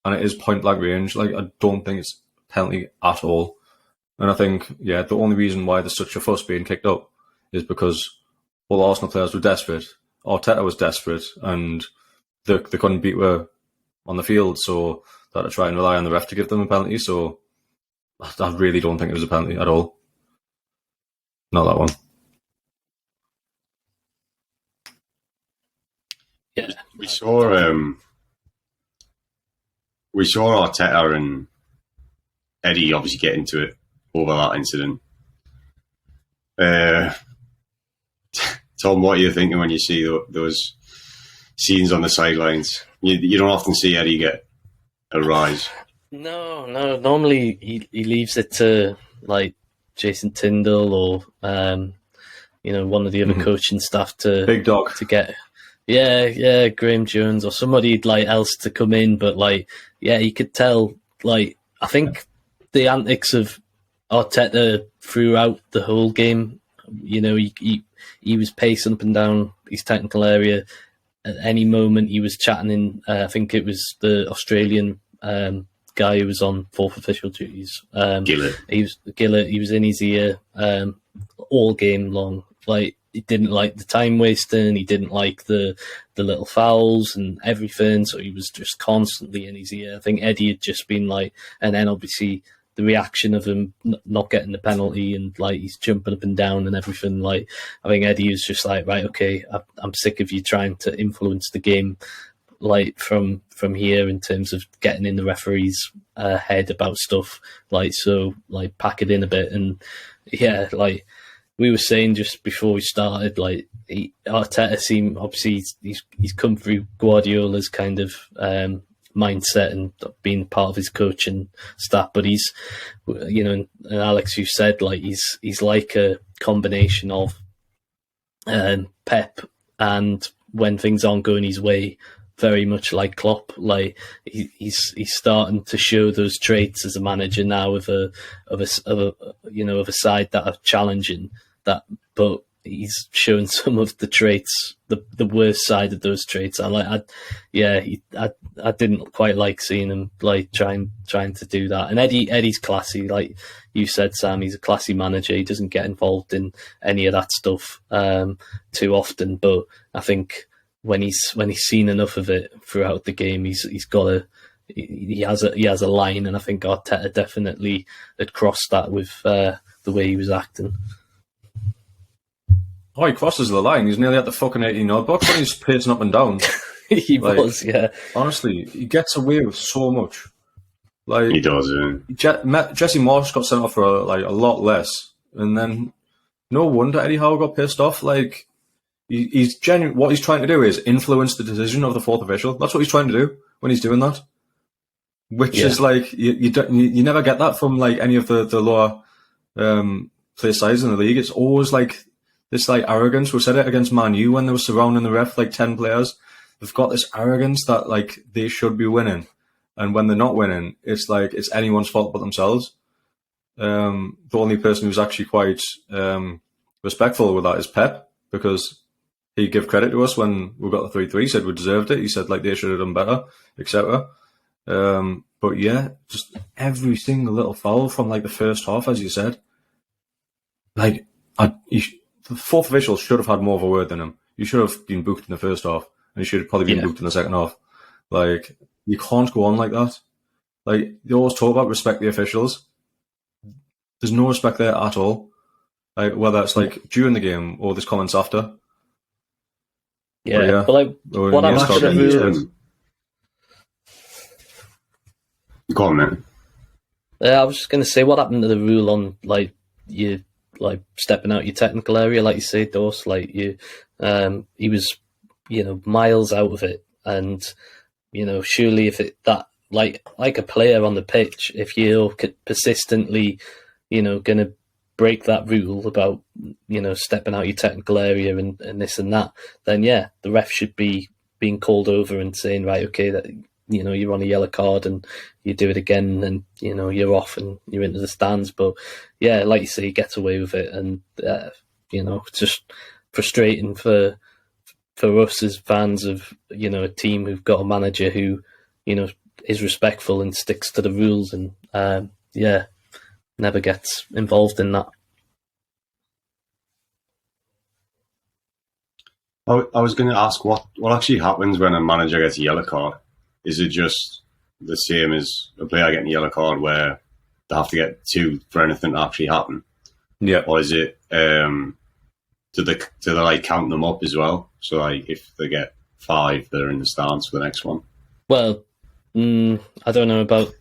and it is point-blank range. Like, I don't think it's penalty at all. And I think, yeah, the only reason why there's such a fuss being kicked up is because all the Arsenal players were desperate. Arteta was desperate, and they couldn't beat her on the field, so they had to try and rely on the ref to give them a penalty. So I really don't think it was a penalty at all. Not that one. Yeah, we saw Arteta and Eddie obviously get into it over that incident. Tom, what are you thinking when you see those scenes on the sidelines? You don't often see Eddie get a rise. No. Normally he leaves it to like Jason Tyndall or one of the other coaching staff to Big dog to get. Yeah, Graham Jones or somebody like else to come in. But like, yeah, you could tell. Like, I think the antics of Arteta throughout the whole game. He was pacing up and down his technical area. At any moment, he was chatting in. I think it was the Australian guy who was on fourth official duties. Gillett. He was in his ear all game long. Like, he didn't like the time wasting. He didn't like the little fouls and everything. So he was just constantly in his ear. I think Eddie had just been like, and then obviously the reaction of him not getting the penalty and like he's jumping up and down and everything. Like, I think Eddie was just like, right, okay, I'm sick of you trying to influence the game, like from here in terms of getting in the referee's head about stuff. Like, so like pack it in a bit. And yeah, like we were saying just before we started, like Arteta seemed obviously he's come through Guardiola's kind of mindset and being part of his coaching staff, but he's, and Alex, you said like he's like a combination of Pep and when things aren't going his way, very much like Klopp. Like he's starting to show those traits as a manager now of a side that are challenging that, but he's shown some of the traits, the worst side of those traits. I didn't quite like seeing him like trying to do that. And Eddie's classy, like you said, Sam. He's a classy manager. He doesn't get involved in any of that stuff too often. But I think when he's seen enough of it throughout the game, he has a line, and I think Arteta definitely had crossed that with the way he was acting. Oh, he crosses the line. He's nearly at the fucking 18-yard box when he's pacing up and down. He was, yeah. Honestly, he gets away with so much. Like, he does, yeah. Jesse Marsh got sent off for a lot less, and then no wonder Eddie Howe got pissed off. Like, he's genuine. What he's trying to do is influence the decision of the fourth official. That's what he's trying to do when he's doing that. Which is like you never get that from like any of the lower place sides in the league, it's always like this like arrogance. We said it against Man U when they were surrounding the ref like 10 players. They've got this arrogance that like they should be winning, and when they're not winning, it's like it's anyone's fault but themselves. The only person who's actually quite respectful with that is Pep, because he gave credit to us when we got the 3-3. He said we deserved it. He said like they should have done better, etc. But yeah, just every single little foul from like the first half, as you said. Like the fourth official should have had more of a word than him. You should have been booked in the first half, and you should have probably been booked in the second half. Like, you can't go on like that. Like, they always talk about respect the officials. There's no respect there at all. Like, whether it's like during the game or there's comments after. But like, what happens to the rule? Go on, man. I was just going to say, what happened to the rule on like you like stepping out your technical area, like you say, Dose? Like he was, miles out of it, and surely if that like a player on the pitch, if you're persistently, going to break that rule about stepping out your technical area and this and that, then yeah, the ref should be being called over and saying, right, okay, that you're on a yellow card and you do it again and you're off and you're into the stands. But yeah, like you say, he gets away with it, and it's just frustrating for us as fans of a team who've got a manager who is respectful and sticks to the rules, and never gets involved in that. I was going to ask what actually happens when a manager gets a yellow card. Is it just the same as a player getting a yellow card where they have to get 2 for anything to actually happen? Yeah. Or is it do they like count them up as well? So like if they get 5, they're in the stands for the next one. Well, I don't know about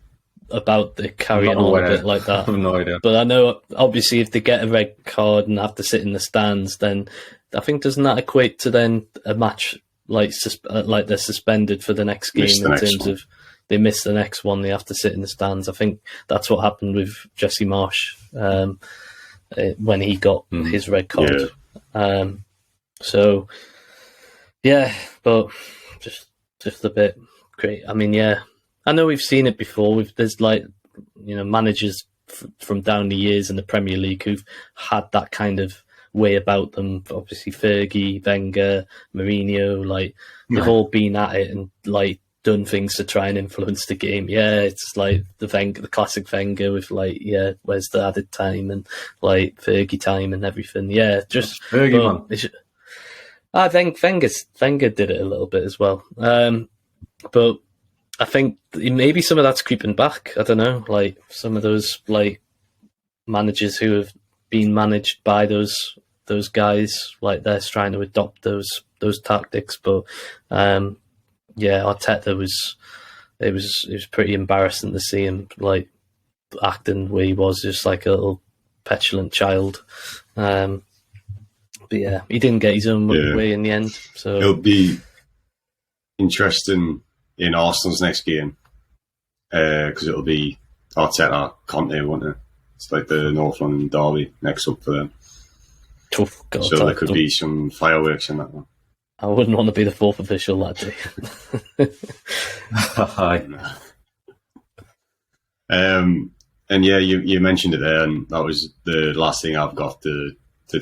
the carrying on a bit like that. I have no idea. But I know obviously if they get a red card and have to sit in the stands, then I think doesn't that equate to then a match like they're suspended for the next game in terms of they miss the next one, they have to sit in the stands. I think that's what happened with Jesse Marsh when he got his red card. Yeah. So yeah, but just a bit great. I mean, yeah, I know we've seen it before. There's like managers from down the years in the Premier League who've had that kind of way about them. Obviously Fergie, Wenger, Mourinho, like they've all been at it and like done things to try and influence the game. Yeah, it's like the classic Wenger with like, yeah, where's the added time and like Fergie time and everything. Yeah, just Fergie, man. I think Wenger did it a little bit as well. But I think maybe some of that's creeping back. I don't know, like some of those like managers who have been managed by those guys, like they're trying to adopt those tactics. But Arteta it was pretty embarrassing to see him like acting the way he was, just like a little petulant child. But yeah, he didn't get his own way in the end. So it'll be interesting in Arsenal's next game because it'll be Arteta Conte, won't it? It's like the North London derby next up for them. Tough. God, so there could be some fireworks in that one. I wouldn't want to be the 4th official that day. And yeah, you mentioned it there, and that was the last thing I've got to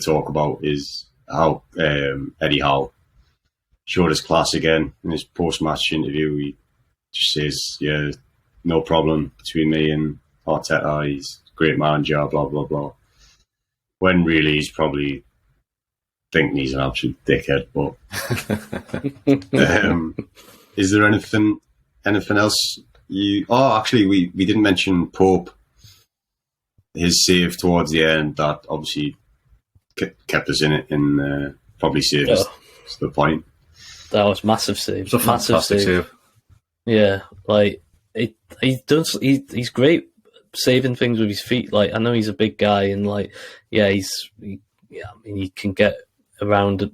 talk about is how Eddie Howe showed his class again in his post-match interview. He just says, yeah, no problem between me and Arteta, he's a great manager, blah, blah, blah. When really he's probably thinking he's an absolute dickhead. But is there anything else actually we didn't mention Pope, his save towards the end that obviously kept us in it and probably saved us to the point. That was massive save. It's a fantastic save. Yeah, like he's great saving things with his feet. Like I know he's a big guy and like I mean he can get around,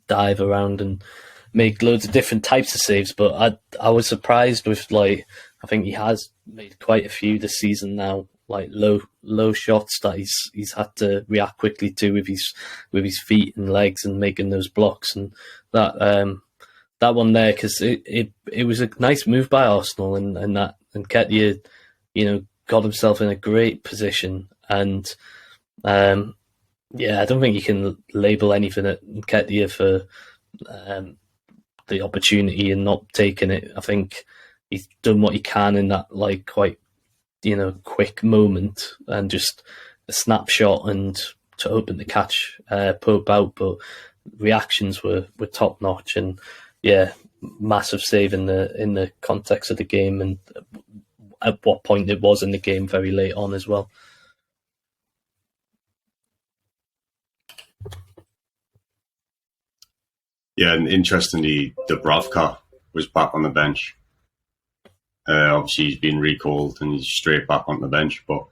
dive around and make loads of different types of saves. But I was surprised with like I think he has made quite a few this season now like low shots that he's had to react quickly to with his feet and legs and making those blocks, and that one there, because it was a nice move by Arsenal, and Nketiah, got himself in a great position, and I don't think you can label anything at Nketiah for the opportunity and not taking it. I think he's done what he can in that quite quick moment, and just a snapshot and to open the catch Pope out, but reactions were top notch, and massive save in the context of the game, and at what point it was in the game very late on as well. Yeah, and interestingly, Dubravka was back on the bench. Obviously, he's been recalled and he's straight back on the bench. But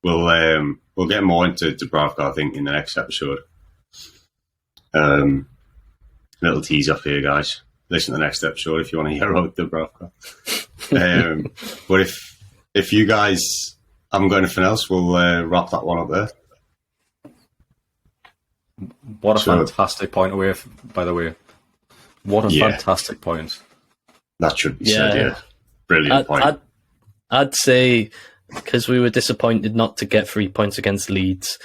we'll get more into Dubravka, I think, in the next episode. Little tease up here, guys. Listen to the next episode if you want to hear about Dubravka. But if you guys haven't got anything else, we'll wrap that one up there. What a fantastic point away, by the way. What a fantastic point. That should be said, yeah. Brilliant point. I'd say, because we were disappointed not to get 3 points against Leeds,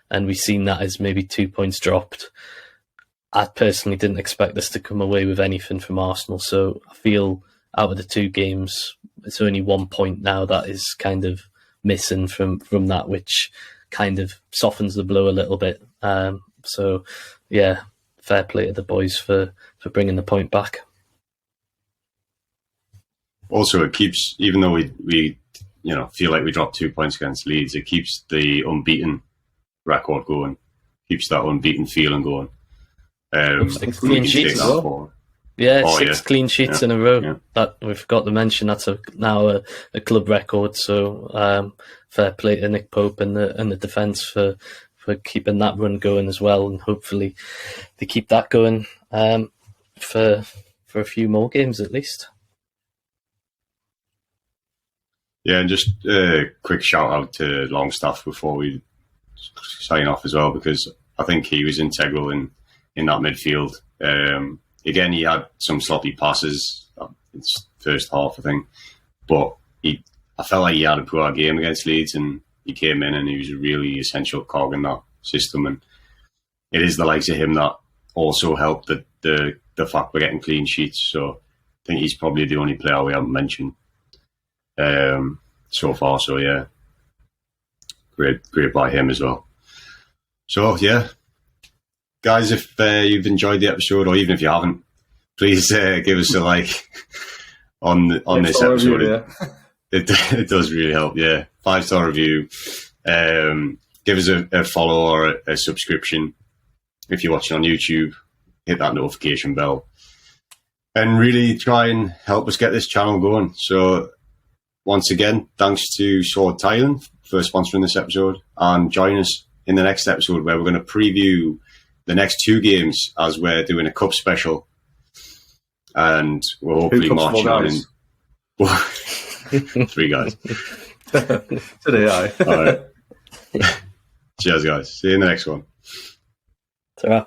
and we've seen that as maybe 2 points dropped, I personally didn't expect us to come away with anything from Arsenal. So I feel out of the 2 games, it's only 1 point now that is kind of missing from that, which kind of softens the blow a little bit. So, fair play to the boys for bringing the point back. Also, it keeps, even though we feel like we dropped 2 points against Leeds, it keeps the unbeaten record going, keeps that unbeaten feeling going. 6 clean sheets. Six clean sheets in a row. Yeah. That we forgot to mention. That's now a club record. So fair play to Nick Pope and the defence for keeping that run going as well, and hopefully they keep that going for a few more games at least. Yeah, and just a quick shout out to Longstaff before we sign off as well, because I think he was integral in that midfield. Again, he had some sloppy passes in the first half, I think, but I felt like he had a poor game against Leeds, and he came in and he was a really essential cog in that system. And it is the likes of him that also helped the fact we're getting clean sheets. So I think he's probably the only player we haven't mentioned so far. So yeah, great by him as well. So yeah, guys, if you've enjoyed the episode, or even if you haven't, please give us a like on this episode. Review, it does really help. Yeah, 5-star review. Give us a follow or a subscription if you're watching on YouTube. Hit that notification bell, and really try and help us get this channel going. So once again, thanks to Sword Thailand for sponsoring this episode, and join us in the next episode where we're going to preview the next 2 games as we're doing a cup special, and we're hopefully marching on in 3 guys. Today, aye. All right. Cheers, guys. See you in the next one. Ta-ra.